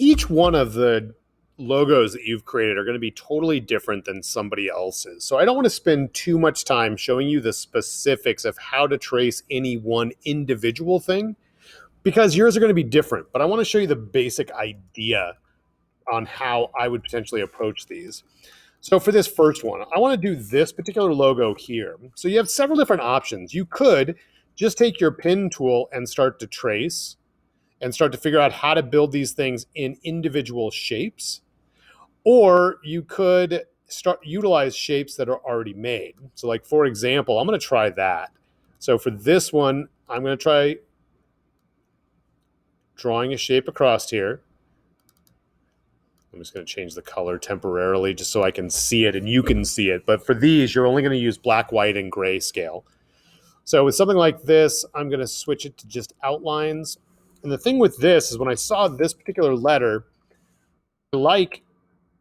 each one of the logos that you've created are going to be totally different than somebody else's. So I don't want to spend too much time showing you the specifics of how to trace any one individual thing because yours are going to be different. But I want to show you the basic idea on how I would potentially approach these. So for this first one, I want to do this particular logo here. So you have several different options. You could just take your pen tool and start to trace and start to figure out how to build these things in individual shapes. Or you could start utilize shapes that are already made. So like, for example, I'm going to try that. So for this one, I'm going to try drawing a shape across here. I'm just going to change the color temporarily just so I can see it and you can see it. But for these, you're only going to use black, white, and grayscale. So with something like this, I'm going to switch it to just outlines. And the thing with this is when I saw this particular letter, I like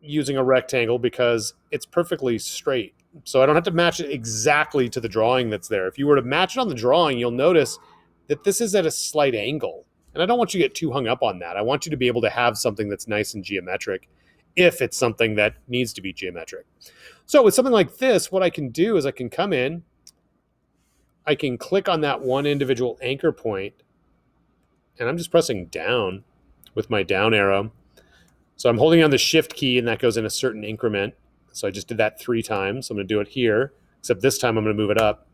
using a rectangle because it's perfectly straight. So I don't have to match it exactly to the drawing that's there. If you were to match it on the drawing, you'll notice that this is at a slight angle. And I don't want you to get too hung up on that. I want you to be able to have something that's nice and geometric if it's something that needs to be geometric. So with something like this, what I can do is I can come in, I can click on that one individual anchor point, and I'm just pressing down with my down arrow. So I'm holding on the shift key and that goes in a certain increment. So I just did that 3 times. I'm going to do it here, except this time I'm going to move it up.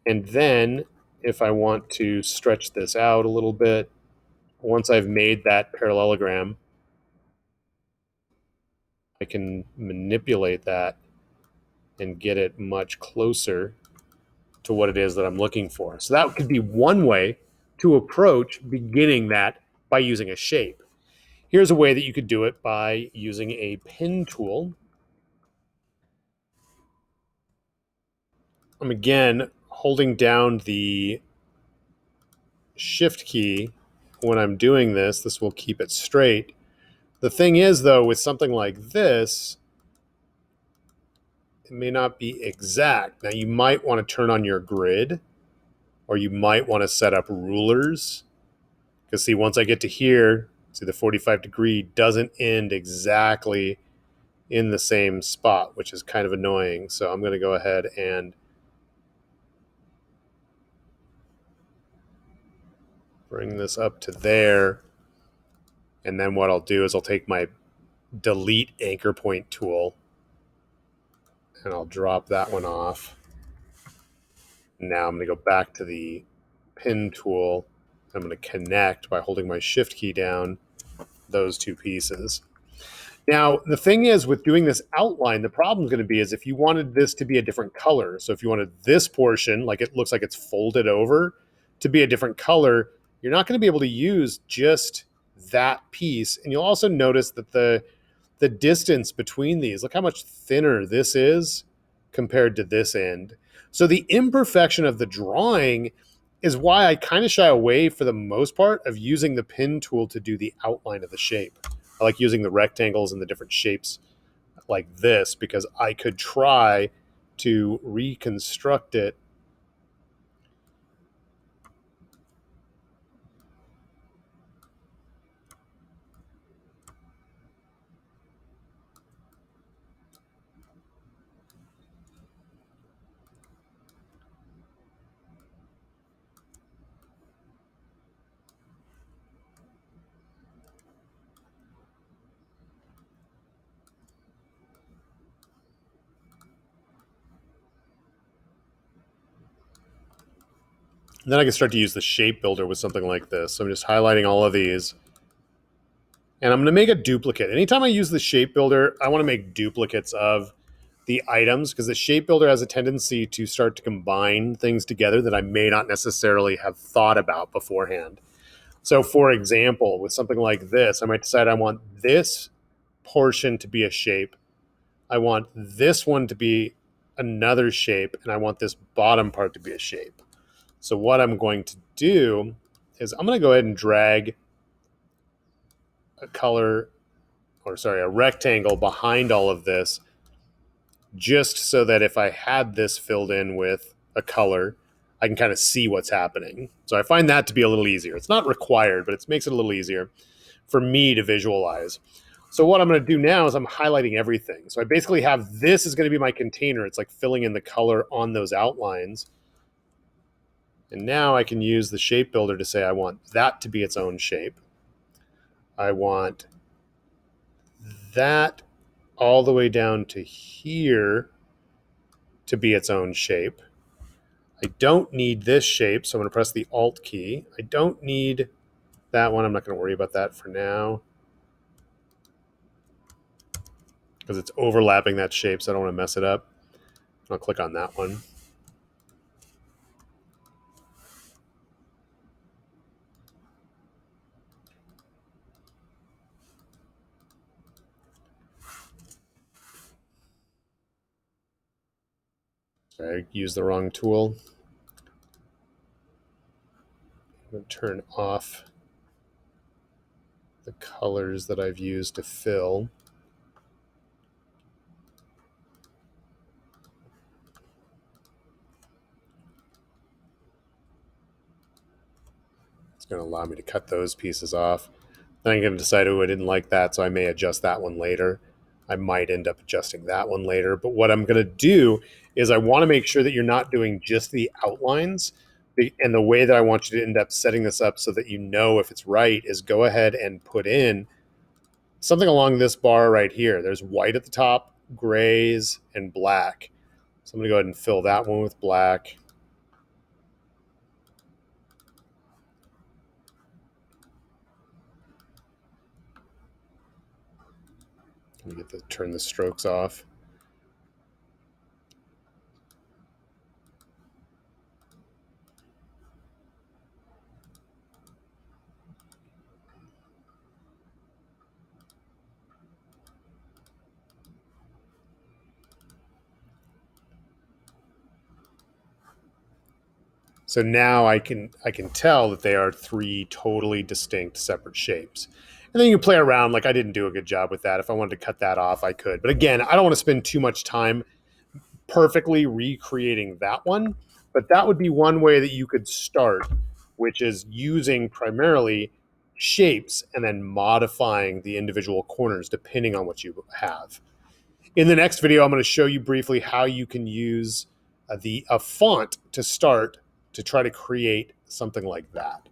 And then if I want to stretch this out a little bit, once I've made that parallelogram, I can manipulate that and get it much closer to what it is that I'm looking for. So that could be one way to approach beginning that by using a shape. Here's a way that you could do it by using a pen tool. I'm again holding down the shift key when I'm doing this. This will keep it straight. The thing is, though, with something like this, it may not be exact. Now, you might want to turn on your grid, or you might want to set up rulers. Because see, once I get to here, see the 45-degree doesn't end exactly in the same spot, which is kind of annoying. So I'm going to go ahead and bring this up to there. And then what I'll do is I'll take my delete anchor point tool and I'll drop that one off. Now I'm going to go back to the pin tool. I'm going to connect by holding my shift key down those two pieces. Now, the thing is with doing this outline, the problem is going to be is if you wanted this to be a different color. So if you wanted this portion, like it looks like it's folded over, to be a different color, you're not going to be able to use just that piece. And you'll also notice that the distance between these, look how much thinner this is compared to this end. So the imperfection of the drawing is why I kind of shy away for the most part of using the pen tool to do the outline of the shape. I like using the rectangles and the different shapes like this because I could try to reconstruct it then I can start to use the shape builder with something like this. So I'm just highlighting all of these. And I'm going to make a duplicate. Anytime I use the shape builder, I want to make duplicates of the items because the shape builder has a tendency to start to combine things together that I may not necessarily have thought about beforehand. So for example, with something like this, I might decide I want this portion to be a shape. I want this one to be another shape, and I want this bottom part to be a shape. So what I'm going to do is I'm going to go ahead and drag a rectangle behind all of this, just so that if I had this filled in with a color, I can kind of see what's happening. So I find that to be a little easier. It's not required, but it makes it a little easier for me to visualize. So what I'm going to do now is I'm highlighting everything. So I basically have this is going to be my container. It's like filling in the color on those outlines. And now I can use the shape builder to say I want that to be its own shape. I want that all the way down to here to be its own shape. I don't need this shape, so I'm going to press the Alt key. I don't need that one. I'm not going to worry about that for now because it's overlapping that shape, so I don't want to mess it up. I'll click on that one. I used the wrong tool. I'm going to turn off the colors that I've used to fill. It's going to allow me to cut those pieces off. Then I'm going to decide, oh, I didn't like that, so I may adjust that one later. I might end up adjusting that one later. But what I'm going to do is I want to make sure that you're not doing just the outlines. And the way that I want you to end up setting this up so that you know if it's right is go ahead and put in something along this bar right here. There's white at the top, grays, and black. So I'm going to go ahead and fill that one with black. Let me turn the strokes off. So now I can tell that they are three totally distinct separate shapes. And then you can play around. Like I didn't do a good job with that. If I wanted to cut that off, I could. But again, I don't want to spend too much time perfectly recreating that one. But that would be one way that you could start, which is using primarily shapes and then modifying the individual corners depending on what you have. In the next video, I'm going to show you briefly how you can use a font to start to try to create something like that.